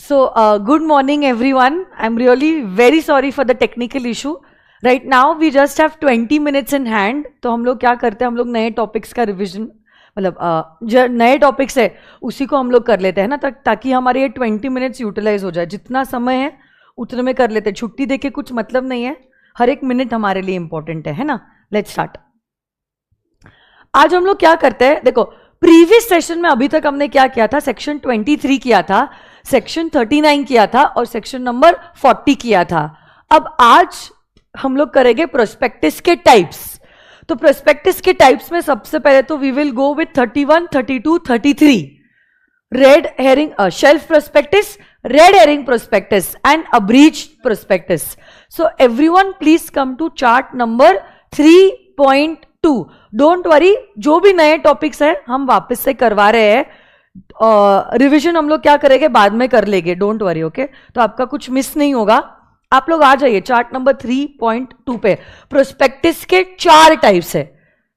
Good morning, everyone. I'm really very sorry for the technical issue. Right now, we just have 20 minutes in hand. तो हम लोग क्या करते हैं, हम लोग नए टॉपिक्स का रिविजन, मतलब जो नए टॉपिक्स है उसी को हम लोग कर लेते हैं ना, ताकि हमारे ये 20 मिनट्स यूटिलाइज हो जाए. जितना समय है उतने में कर लेते हैं. छुट्टी देके कुछ मतलब नहीं है, हर एक मिनट हमारे लिए इंपॉर्टेंट है ना. Let's start. आज हम लोग क्या करते हैं, देखो प्रीवियस सेशन में अभी तक हमने क्या किया था, सेक्शन 23 किया था, सेक्शन 39 किया था और सेक्शन नंबर 40 किया था. अब आज हम लोग करेंगे प्रोस्पेक्टिस के टाइप्स. तो प्रोस्पेक्टिस के टाइप्स में सबसे पहले तो we will go with 31, 32, 33. Red herring shelf prospectus, red herring prospectus and abridged prospectus. So everyone please come to chart number 3.2. Don't worry, जो भी नए टॉपिक्स हैं हम वापस से करवा रहे हैं. रिवीजन हम लोग क्या करेंगे बाद में कर लेंगे, डोंट वरी. ओके, तो आपका कुछ मिस नहीं होगा. आप लोग आ जाइए चार्ट नंबर 3.2 पे. प्रोस्पेक्टिस के 4 टाइप्स है: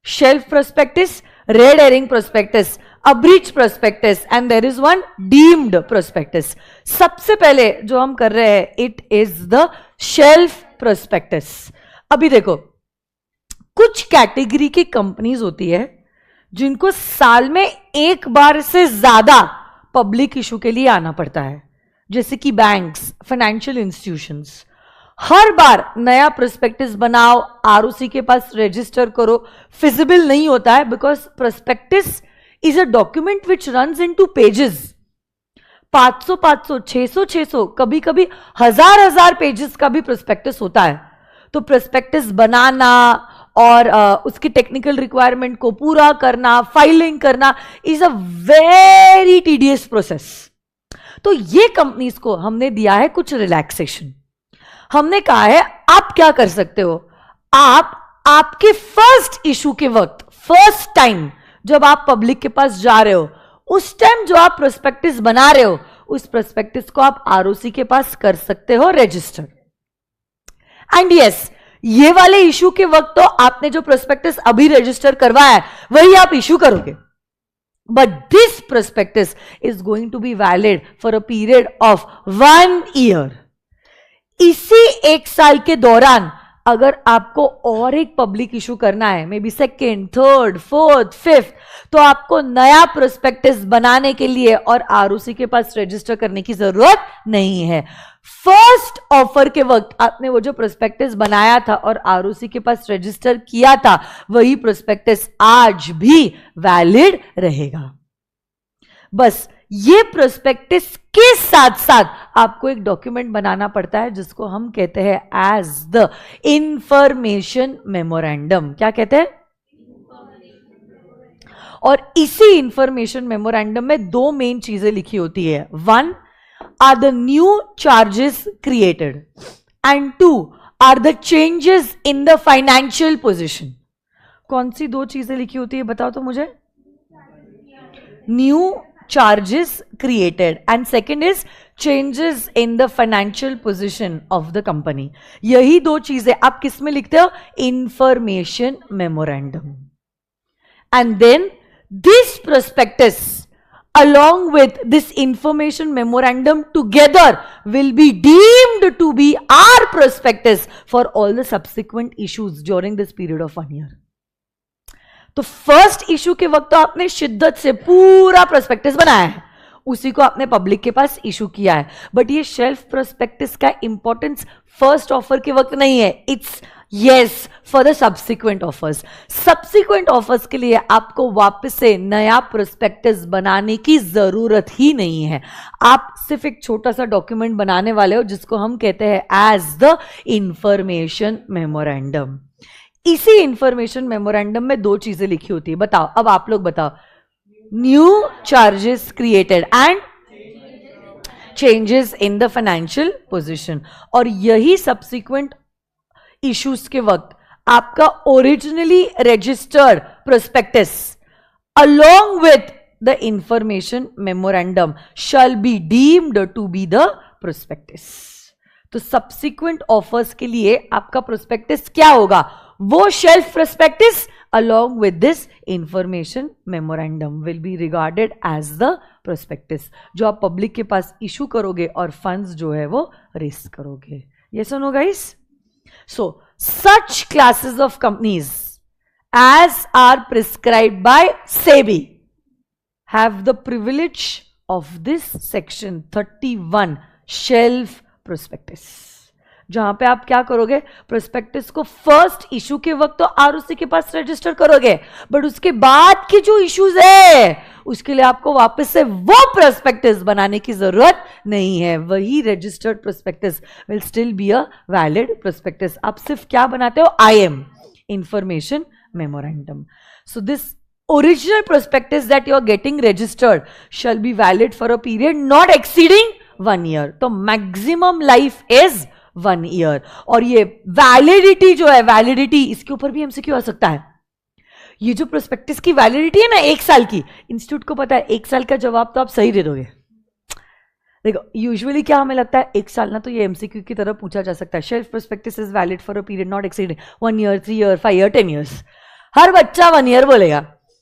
shelf prospectus, red herring prospectus, abridged prospectus and there is one deemed prospectus. सबसे पहले जो हम कर रहे हैं it is the shelf prospectus. अभी देखो, कुछ कैटेगरी की कंपनीज होती है जिनको साल में एक बार से ज्यादा पब्लिक इशू के लिए आना पड़ता है, जैसे कि बैंक्स, फाइनेंशियल इंस्टीट्यूशंस. हर बार नया प्रोस्पेक्टिस बनाओ, आरओसी के पास रजिस्टर करो, फिजिबल नहीं होता है, because prospectus is a document which runs into pages. 500, 600, कभी कभी हजार पेजेस का भी प्रोस्पेक्टिस होता है. तो प्रोस्पेक्टिस बनाना और उसकी टेक्निकल रिक्वायरमेंट को पूरा करना, फाइलिंग करना is a very tedious process. तो ये कंपनीज को हमने दिया है कुछ रिलैक्सेशन. हमने कहा है आप क्या कर सकते हो, आप आपके फर्स्ट इशू के वक्त, फर्स्ट टाइम जब आप पब्लिक के पास जा रहे हो, उस टाइम जो आप प्रोस्पेक्टिस बना रहे हो, उस प्रोस्पेक्टिस को आप आरओसी के पास कर सकते हो रजिस्टर. एंड यस, ये वाले इशू के वक्त तो आपने जो प्रोस्पेक्टिस अभी रजिस्टर करवाया है वही आप इशू करोगे. But this prospectus is going to be valid for a period of 1 year. इसी 1 साल के दौरान अगर आपको और एक पब्लिक इशू करना है, may be second, third, fourth, fifth, तो आपको नया प्रोस्पेक्टिस बनाने के लिए और आरओसी के पास रजिस्टर करने की जरूरत नहीं है. फर्स्ट ऑफर के वक्त आपने वो जो प्रोस्पेक्टिस बनाया था और आरओसी के पास रजिस्टर किया था, वही प्रोस्पेक्टिस आज भी वैलिड रहेगा. बस ये प्रोस्पेक्टिस के साथ साथ आपको एक डॉक्यूमेंट बनाना पड़ता है जिसको हम कहते हैं एज द इंफॉर्मेशन मेमोरेंडम. क्या कहते हैं? और इसी इंफॉर्मेशन मेमोरेंडम में 2 मेन चीजें लिखी होती है. 1 are the new charges created and 2 are the changes in the financial position. कौन सी 2 चीजें लिखी होती है बताओ तो मुझे. New charges created and second is changes in the financial position of the company. यही 2 चीजें आप किस में लिखते हो? Information memorandum. And then this prospectus along with this information memorandum together will be deemed to be our prospectus for all the subsequent issues during this period of 1 year. तो first issue के वक्त तो आपने शिद्दत से पूरा prospectus बनाया है, उसी को आपने पब्लिक के पास इशू किया है. बट ये शेल्फ प्रोस्पेक्टिस का इंपॉर्टेंस फर्स्ट ऑफर के वक्त नहीं है, it's yes for the subsequent offers. Subsequent offers के लिए आपको वापस से नया प्रोस्पेक्टिस बनाने की जरूरत ही नहीं है. आप सिर्फ एक छोटा सा डॉक्यूमेंट बनाने वाले हो जिसको हम कहते हैं एज द इंफॉर्मेशन मेमोरेंडम. इसी इंफॉर्मेशन मेमोरेंडम में 2 चीजें लिखी होती है. बताओ, अब आप लोग बताओ. New charges created and changes in the financial position. और यही सब्सिक्वेंट इश्यूज के वक्त आपका originally registered prospectus along with the information memorandum shall be deemed to be the prospectus. तो सब्सिक्वेंट ऑफर्स के लिए आपका प्रोस्पेक्टिस क्या होगा? वो shelf prospectus along with this information memorandum will be regarded as the prospectus, जो आप public के पास इशू करोगे और फंड्स जो है वो रेस करोगे. यस और no guys? So such classes of companies as are prescribed by SEBI have the privilege of this section 31 shelf prospectus. जहां पे आप क्या करोगे, प्रोस्पेक्टस को फर्स्ट इशू के वक्त तो आरओसी के पास रजिस्टर करोगे, बट उसके बाद के जो इश्यूज है उसके लिए आपको वापस से वो प्रोस्पेक्टस बनाने की जरूरत नहीं है. वही registered prospectus will still be a valid prospectus. आप सिर्फ क्या बनाते हो, IM, information memorandum. So this original prospectus that you are getting registered shall be valid for a period not exceeding 1 year. तो maximum life is 1 year. और ये validity जो है, वैलिडिटी इसके ऊपर भी MCQ आ सकता है. ये जो प्रोस्पेक्टस की वैलिडिटी है ना 1 साल की, इंस्टीट्यूट को पता है 1 साल का जवाब तो आप सही दे दोगे. देखो यूजुअली क्या हमें लगता है 1 साल ना, तो ये MCQ की तरह पूछा जा सकता है. Shelf prospectus is valid for a period not exceeding 1 year, 3 year, 5 year, 10 years. हर बच्चा 1 year बोलेगा.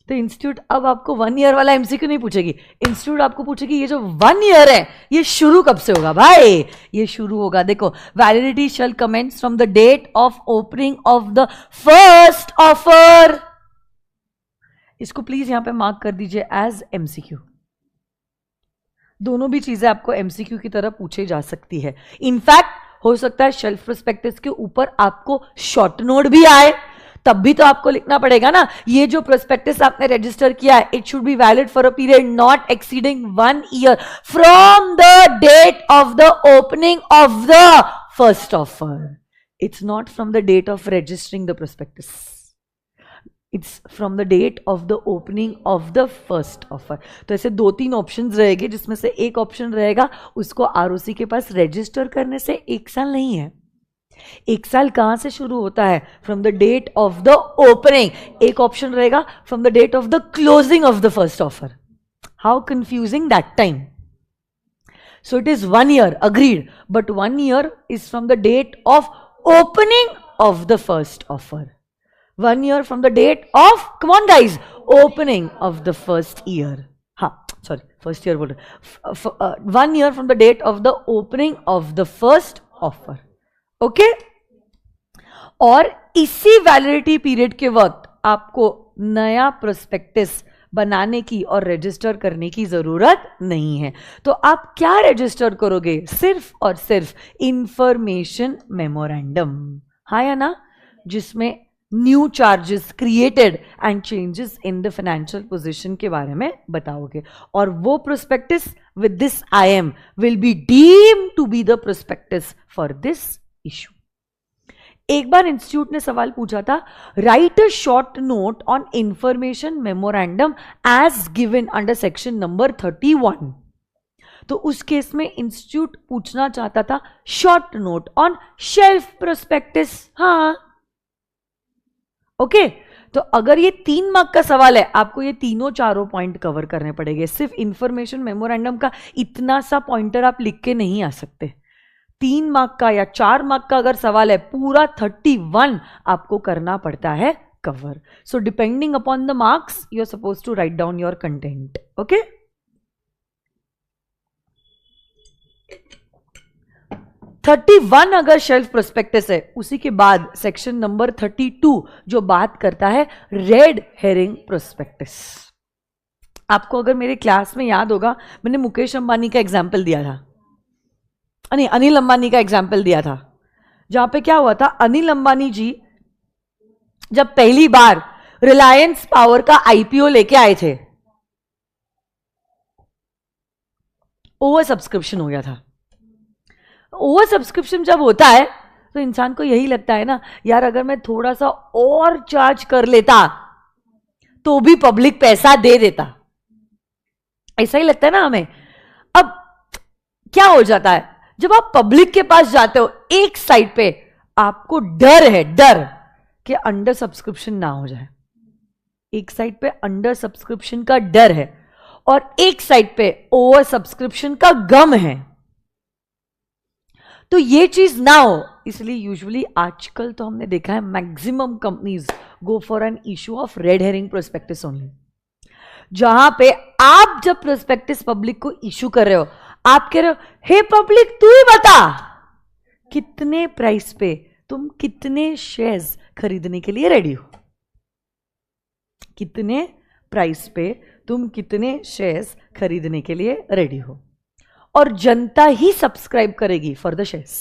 तो इंस्टीट्यूट अब आपको 1 year वाला MCQ नहीं पूछेगी. इंस्टीट्यूट आपको पूछेगी ये जो 1 year है ये शुरू कब से होगा भाई. ये शुरू होगा, देखो, validity shall commence from the date of opening of the first offer. इसको प्लीज यहां पे मार्क कर दीजिए एज MCQ. दोनों भी चीजें आपको MCQ की तरह पूछे जा सकती है. इनफैक्ट हो सकता है शेल्फ प्रोस्पेक्टस के ऊपर आपको शॉर्ट नोट भी आए, तब भी तो आपको लिखना पड़ेगा ना, ये जो प्रोस्पेक्टस आपने रजिस्टर किया है it should be valid for a period not exceeding 1 year from the date of the opening of the first offer. It's not from the date of registering the prospectus, it's from the date of the opening of the first offer. तो ऐसे 2-3 options रहेंगे, जिसमें से एक option रहेगा उसको ROC के पास register करने से 1 साल नहीं है. 1 साल कहां से शुरू होता है, from the date of the opening. एक ऑप्शन रहेगा from the date of the closing of the first offer. How confusing that time. So it is 1 year, agreed, but 1 year is from the date of opening of the first offer. 1 year from the date of, come on guys, opening of the first year. First year बोल रहे. 1 year from the date of the opening of the first offer. Okay. और इसी validity period के वक्त आपको नया prospectus बनाने की और रजिस्टर करने की जरूरत नहीं है. तो आप क्या रजिस्टर करोगे, सिर्फ और सिर्फ इंफॉर्मेशन मेमोरेंडम. हाँ या ना, जिसमें new charges created and changes in the financial position के बारे में बताओगे. और वो prospectus with this IM will be deemed to be the prospectus for this issue. एक बार इंस्टीट्यूट ने सवाल पूछा था, write a short note on information memorandum as given under section number 31. तो उस केस में इंस्टीट्यूट पूछना चाहता था short note on shelf prospectus. हाँ ओके. तो अगर ये 3 मार्क का सवाल है, आपको ये तीनों चारों पॉइंट कवर करने पड़ेंगे. सिर्फ इंफॉर्मेशन मेमोरेंडम का इतना सा पॉइंटर आप लिख के नहीं आ सकते. 3 मार्क का या 4 मार्क का अगर सवाल है, पूरा 31 आपको करना पड़ता है cover. So depending upon the marks you are suppose to write down your content. Okay. 31 अगर शेल्फ प्रोस्पेक्टस है, उसी के बाद सेक्शन नंबर 32 जो बात करता है रेड हेरिंग प्रोस्पेक्टस. आपको अगर मेरे क्लास में याद होगा, मैंने मुकेश अंबानी का एग्जाम्पल दिया था, नहीं अनिल अंबानी का एग्जाम्पल दिया था, जहां पे क्या हुआ था, अनिल अंबानी जी जब पहली बार रिलायंस पावर का IPO लेके आए थे, ओवर सब्सक्रिप्शन हो गया था. ओवर सब्सक्रिप्शन जब होता है तो इंसान को यही लगता है ना, यार अगर मैं थोड़ा सा और चार्ज कर लेता तो भी पब्लिक पैसा दे देता. ऐसा ही लगता है ना हमें. अब क्या हो जाता है, जब आप पब्लिक के पास जाते हो, एक साइड पे आपको डर है, डर कि अंडर सब्सक्रिप्शन ना हो जाए. एक साइड पे अंडर सब्सक्रिप्शन का डर है और एक साइड पे ओवर सब्सक्रिप्शन का गम है. तो ये चीज ना हो, इसलिए यूजुअली आजकल तो हमने देखा है maximum companies go for an issue of red herring prospectus only. जहां पे आप जब प्रोस्पेक्टस पब्लिक को इशू कर रहे हो, आप कह रहे हो हे पब्लिक तू ही बता कितने प्राइस पे तुम कितने शेयर्स खरीदने के लिए रेडी हो, कितने प्राइस पे तुम कितने शेयर्स खरीदने के लिए रेडी हो, और जनता ही सब्सक्राइब करेगी फॉर द शेयर्स।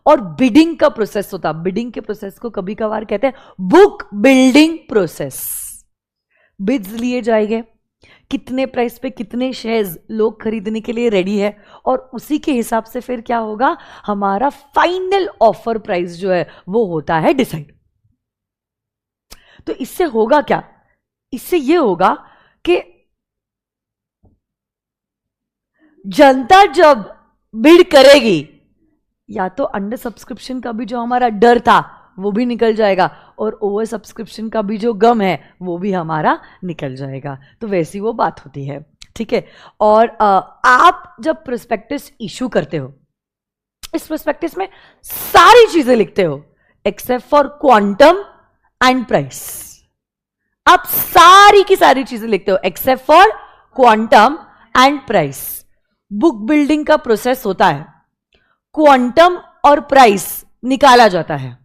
और बिडिंग का प्रोसेस होता, बिडिंग के प्रोसेस को कभी कभार कहते हैं बुक बिल्डिंग प्रोसेस। बिड्स लिए जाएंगे, कितने प्राइस पे कितने शेयर्स लोग खरीदने के लिए रेडी है, और उसी के हिसाब से फिर क्या होगा, हमारा फाइनल ऑफर प्राइस जो है वो होता है डिसाइड। तो इससे होगा क्या, इससे ये होगा कि जनता जब बिड करेगी, या तो अंडर सब्सक्रिप्शन का भी जो हमारा डर था वो भी निकल जाएगा, और ओवर सब्सक्रिप्शन का भी जो गम है वो भी हमारा निकल जाएगा। तो वैसी वो बात होती है, ठीक है। और आप जब प्रोस्पेक्टस इशू करते हो, इस प्रोस्पेक्टस में सारी चीजें लिखते हो except for quantum and price. आप सारी की सारी चीजें लिखते हो except for quantum and price. Book building का प्रोसेस होता है, क्वांटम और प्राइस निकाला जाता है,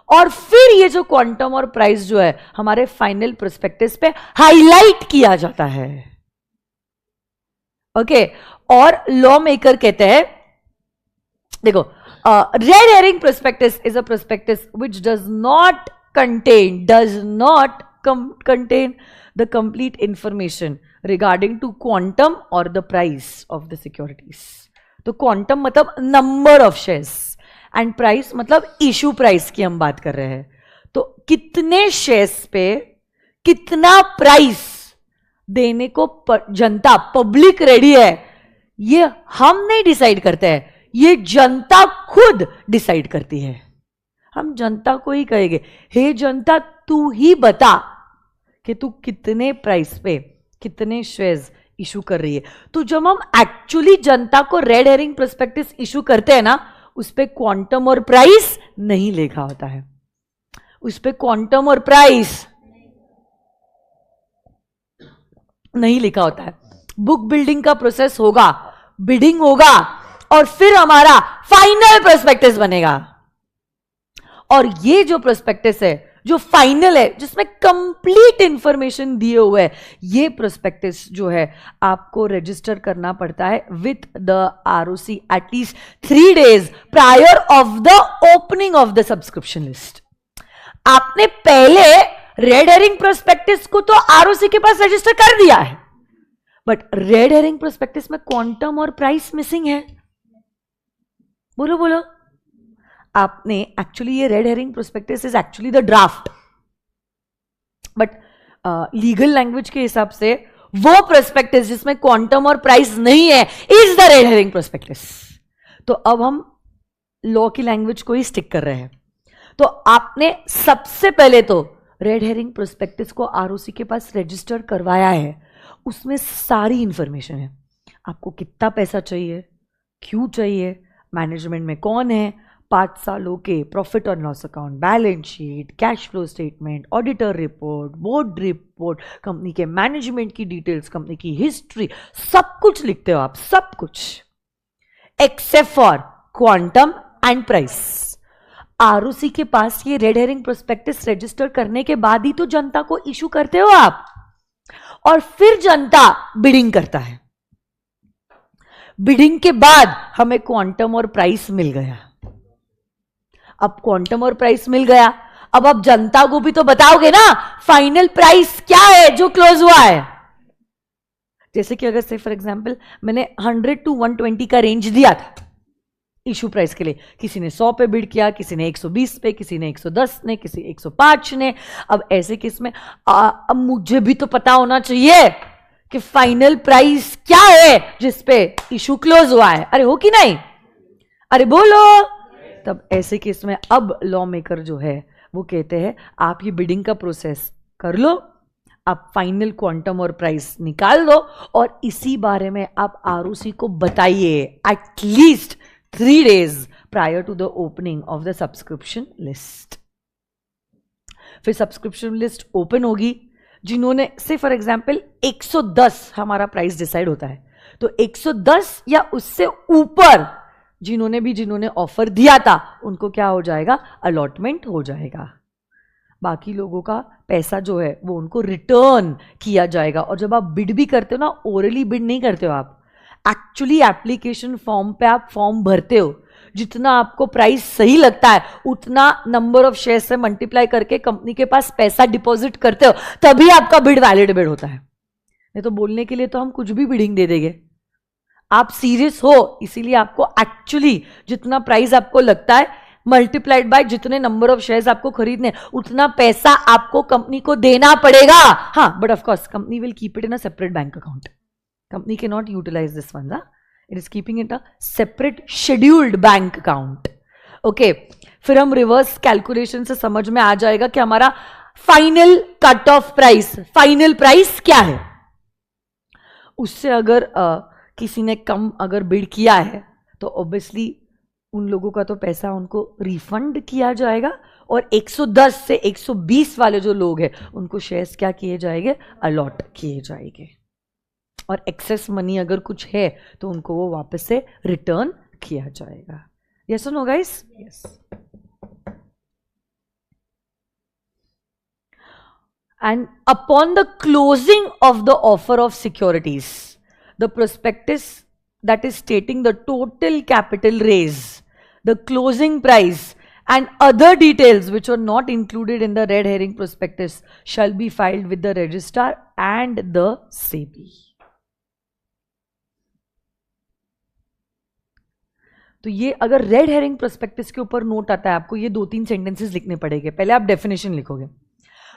और फिर ये जो क्वांटम और प्राइस जो है हमारे फाइनल प्रोस्पेक्टस पे हाईलाइट किया जाता है, ओके। और लॉ मेकर कहते हैं, देखो, red herring prospectus is a prospectus which does not contain the complete information regarding to quantum or the price of the securities. तो क्वांटम मतलब number of shares, and price मतलब issue price की हम बात कर रहे हैं। तो कितने शेयर्स पे कितना प्राइस देने को जनता पब्लिक रेडी है, ये हम नहीं डिसाइड करते हैं, ये जनता खुद डिसाइड करती है। हम जनता को ही कहेंगे हे जनता तू ही बता कि तू कितने प्राइस पे कितने शेयर्स इशू कर रही है। तो जब हम एक्चुअली जनता को रेड हेरिंग प्रोस्पेक्टस इशू करते हैं ना, उस पे क्वांटम और प्राइस नहीं लिखा होता है, उस पे क्वांटम और प्राइस नहीं लिखा होता है। बुक बिल्डिंग का प्रोसेस होगा, बिडिंग होगा, और फिर हमारा फाइनल प्रोस्पेक्टस बनेगा। और ये जो प्रोस्पेक्टस है जो फाइनल है, जिसमें कंप्लीट इंफॉर्मेशन दिए हुए है, ये प्रोस्पेक्टस जो है आपको रजिस्टर करना पड़ता है with the ROC at least 3 days prior of the opening of the subscription list. आपने पहले रेड हेरिंग प्रोस्पेक्टस को तो आरओसी के पास रजिस्टर कर दिया है, बट रेड हेरिंग प्रोस्पेक्टस में क्वांटम और प्राइस मिसिंग है। बोलो बोलो, आपने एक्चुअली ये red herring prospectus is actually the draft, but legal language के हिसाब से वो प्रोस्पेक्टस जिसमें क्वांटम और प्राइस नहीं है is the red herring prospectus. तो अब हम लॉ की लैंग्वेज को ही स्टिक कर रहे हैं। तो आपने सबसे पहले तो रेड हेरिंग प्रोस्पेक्टस को आरओसी के पास रजिस्टर करवाया है, उसमें सारी इंफॉर्मेशन है। आपको कितना पैसा चाहिए, क्यों चाहिए, मैनेजमेंट में कौन है, 5 सालों के प्रॉफिट और loss account, balance sheet, cash flow statement, auditor report, board report, company के मैनेजमेंट की डिटेल्स, कंपनी की हिस्ट्री, सब कुछ लिखते हो आप, सब कुछ except for quantum and price. ROC के पास ये रेड हेरिंग प्रोस्पेक्टस रजिस्टर करने के बाद ही तो जनता को इशू करते हो आप, और फिर जनता बिडिंग करता है। बिडिंग के बाद हमें क्वांटम और प्राइस मिल गया। अब क्वांटम और प्राइस मिल गया, अब आप जनता को भी तो बताओगे ना फाइनल प्राइस क्या है जो क्लोज हुआ है। जैसे कि अगर से फॉर एग्जांपल मैंने 100 to 120 का रेंज दिया था इशू प्राइस के लिए, किसी ने 100 पे बिड किया, किसी ने 120 पे, किसी ने 110 ने, किसी 105 ने। अब ऐसे केस में अब मुझे भी तो पता होना चाहिए कि फाइनल प्राइस क्या है जिस पे इशू क्लोज हुआ है। अरे हो कि नहीं, अरे बोलो। तब ऐसे केस में अब लॉ मेकर जो है वो कहते हैं आप ये बिडिंग का प्रोसेस कर लो, आप फाइनल क्वांटम और प्राइस निकाल दो, और इसी बारे में आप आरओसी को बताइए at least 3 days prior to the opening of the subscription list. फिर सब्सक्रिप्शन लिस्ट ओपन होगी, जिन्होंने से फॉर एग्जाम्पल 110 हमारा प्राइस डिसाइड होता है, तो 110 या उससे ऊपर जिन्होंने ऑफर दिया था उनको क्या हो जाएगा, अलॉटमेंट हो जाएगा। बाकी लोगों का पैसा जो है वो उनको रिटर्न किया जाएगा। और जब आप बिड भी करते हो ना, ओरली बिड नहीं करते हो आप, एक्चुअली एप्लीकेशन फॉर्म पे आप फॉर्म भरते हो, जितना आपको प्राइस सही लगता है उतना नंबर ऑफ शेयर से मल्टीप्लाई करके कंपनी के पास पैसा डिपॉजिट करते हो, तभी आपका बिड वैलिड बिड होता है। नहीं तो बोलने के लिए तो हम कुछ भी बिडिंग दे देंगे। आप सीरियस हो, इसीलिए आपको एक्चुअली जितना प्राइस आपको लगता है मल्टीप्लाइड बाय जितने नंबर ऑफ शेयर्स आपको खरीदने, उतना पैसा आपको कंपनी को देना पड़ेगा। हाँ, but of course company will keep it in a separate bank account. Company can not utilize this fund, it is keeping it a separate scheduled bank account. Okay, फिर हम रिवर्स कैलकुलेशन से समझ में आ जाएगा कि हमारा final cut off price, final price क्या है। उससे अगर किसी ने कम अगर बिड किया है तो ऑब्वियसली उन लोगों का तो पैसा उनको रिफंड किया जाएगा, और 110 से 120 वाले जो लोग हैं उनको शेयर्स क्या किए जाएंगे, अलॉट किए जाएंगे। और एक्सेस मनी अगर कुछ है तो उनको वो वापस से रिटर्न किया जाएगा। यस और no guys? Yes. And upon the closing of the offer of securities, the prospectus that is stating the total capital raise, the closing price, and other details which are not included in the red herring prospectus shall be filed with the registrar and the SEBI. तो ये अगर red herring prospectus के ऊपर note आता है आपको, ये 2-3 sentences लिखने पड़ेंगे। पहले आप डेफिनेशन लिखोगे।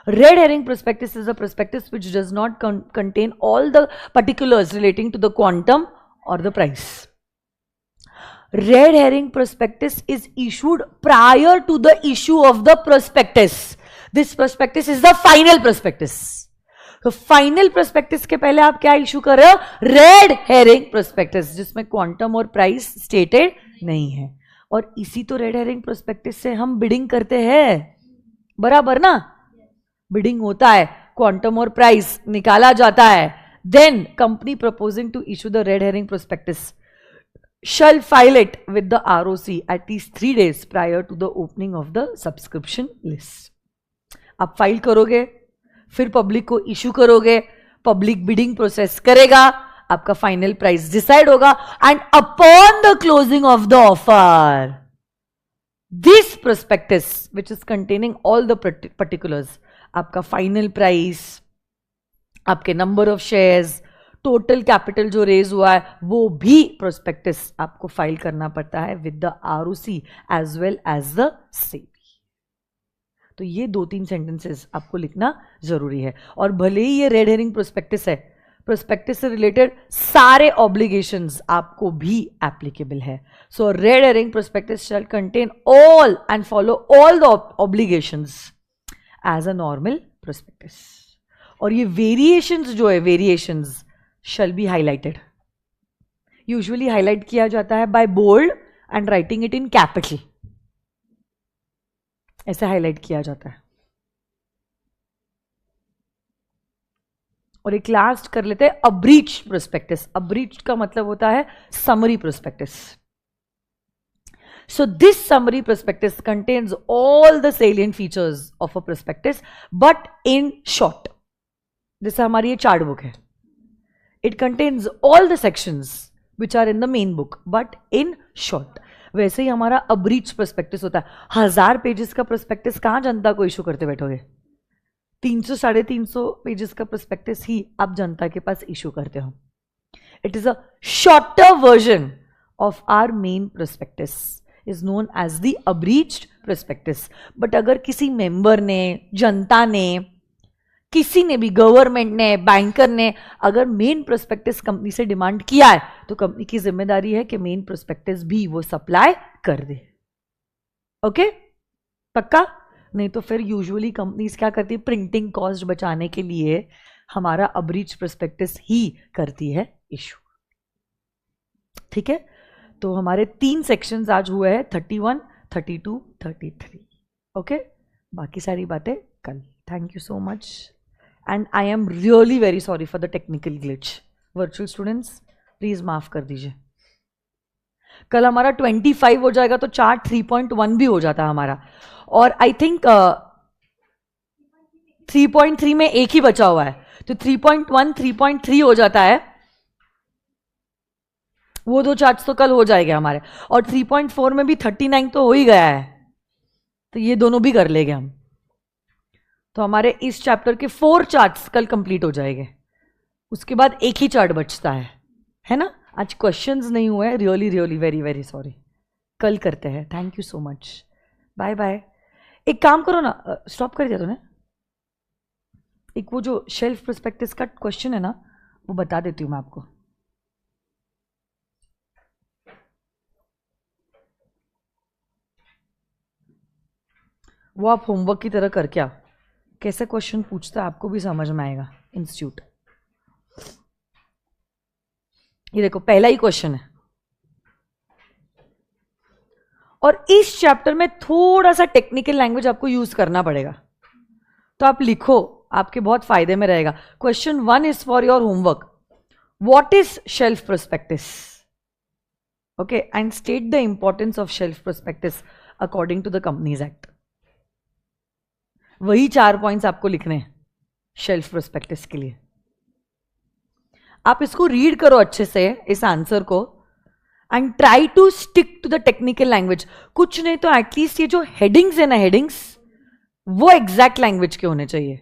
Red herring prospectus is a prospectus which does not contain all the particulars relating to the quantum or the price. Red herring prospectus is issued prior to the issue of the prospectus. This prospectus is the final prospectus. तो final prospectus के पहले आप क्या issue कर रहे हो, red herring prospectus, जिसमें quantum और प्राइस स्टेटेड नहीं है। और इसी तो रेड हेरिंग प्रोस्पेक्टस से हम बिडिंग करते हैं, बराबर ना? बिडिंग होता है, क्वांटम और प्राइस निकाला जाता है, then company proposing to issue the red herring prospectus shall file it with the ROC at least 3 days prior to the opening of the subscription list. आप फाइल करोगे, फिर पब्लिक को इशू करोगे, public bidding process करेगा, आपका final price decide होगा, and upon the closing of the offer this prospectus which is containing all the particulars, आपका final price, आपके number of shares, total capital जो रेज हुआ है, वो भी प्रोस्पेक्टस आपको फाइल करना पड़ता है with the ROC as well as the SEBI। तो ये 2-3 सेंटेंसेस आपको लिखना जरूरी है। और भले ही ये रेड हेरिंग प्रोस्पेक्टस है, प्रोस्पेक्टस से रिलेटेड सारे ऑब्लिगेशंस आपको भी एप्लीकेबल है। So red herring prospectus shall contain all and follow all the obligations as a normal prospectus. और ये वेरिएशंस जो है, variations shall be highlighted. Usually highlight किया जाता है by bold and writing it in capital. ऐसे highlight किया जाता है। और एक लास्ट कर लेते हैं abreached prospectus. Abreached का मतलब होता है summary prospectus. So this summary prospectus contains all the salient features of a prospectus, but in short. जैसे हमारी ये चार्ट बुक है, it contains all the sections which are in the main book but in short. वैसे ही हमारा abreached prospectus होता है। 1000 pages का prospectus कहां जनता को इशू करते बैठोगे? 300-350 पेजेस का प्रोस्पेक्टस ही आप जनता के पास इशू करते हो। It is a shorter version of our main prospectus, is known as the abreached prospectus। बट अगर किसी मेंबर ने, जनता ने, किसी ने भी, गवर्नमेंट ने, बैंकर ने अगर मेन प्रोस्पेक्टस कंपनी से डिमांड किया है तो कंपनी की जिम्मेदारी है कि मेन प्रोस्पेक्टस भी वो सप्लाई कर दे। ओके, पक्का? नहीं तो फिर यूजुअली कंपनीज क्या करती है, प्रिंटिंग कॉस्ट बचाने के लिए हमारा अब्रीच्ड प्रोस्पेक्टस ही करती है इशू। ठीक है, तो हमारे 3 सेक्शंस आज हुए हैं, 31, 32, 33। ओके, बाकी सारी बातें कल। Thank you so much and I am really very sorry for the technical glitch. Virtual students please माफ कर दीजिए. कल हमारा 25 हो जाएगा तो चार्ट 3.1 भी हो जाता है हमारा. और आई थिंक 3.3 में एक ही बचा हुआ है, तो 3.1 3.3 हो जाता है. वो 2 चार्ट्स तो कल हो जाएंगे हमारे. और 3.4 में भी 39 तो हो ही गया है, तो ये दोनों भी कर लेंगे हम. तो हमारे इस चैप्टर के 4 चार्ट्स कल कंप्लीट हो जाएंगे. उसके बाद एक ही चार्ट बचता है ना. आज क्वेश्चंस नहीं हुए, really really very very sorry. कल करते हैं. Thank you so much. Bye bye. एक काम करो ना, स्टॉप कर दिया तूने. एक वो जो शेल्फ प्रोस्पेक्टस का क्वेश्चन है ना, वो बता देती हूं मैं आपको. वो आप होमवर्क की तरह करके आओ. कैसे क्वेश्चन पूछता है आपको भी समझ में आएगा. इंस्टीट्यूट, ये देखो पहला ही क्वेश्चन है. और इस चैप्टर में थोड़ा सा टेक्निकल लैंग्वेज आपको यूज करना पड़ेगा, तो आप लिखो, आपके बहुत फायदे में रहेगा. Question 1 is for your homework. What is shelf prospectus? Okay, and state the importance of shelf prospectus according to the companies act. वही 4 पॉइंट्स आपको लिखने हैं शेल्फ प्रोस्पेक्टस के लिए. आप इसको रीड करो अच्छे से, इस आंसर को, and try to stick to the technical language. कुछ नहीं तो एटलीस्ट ये जो हेडिंग्स है ना, हेडिंग्स वो एग्जैक्ट लैंग्वेज के होने चाहिए.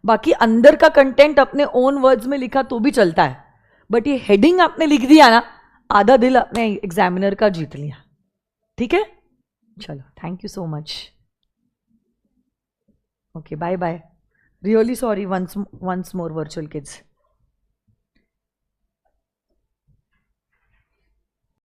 बाकी अंदर का कंटेंट अपने ओन वर्ड्स में लिखा तो भी चलता है, बट ये हेडिंग आपने लिख दिया ना, आधा दिल अपने एग्जामिनर का जीत लिया. ठीक है, चलो, thank you so much. Okay, bye bye. Really sorry once more virtual kids.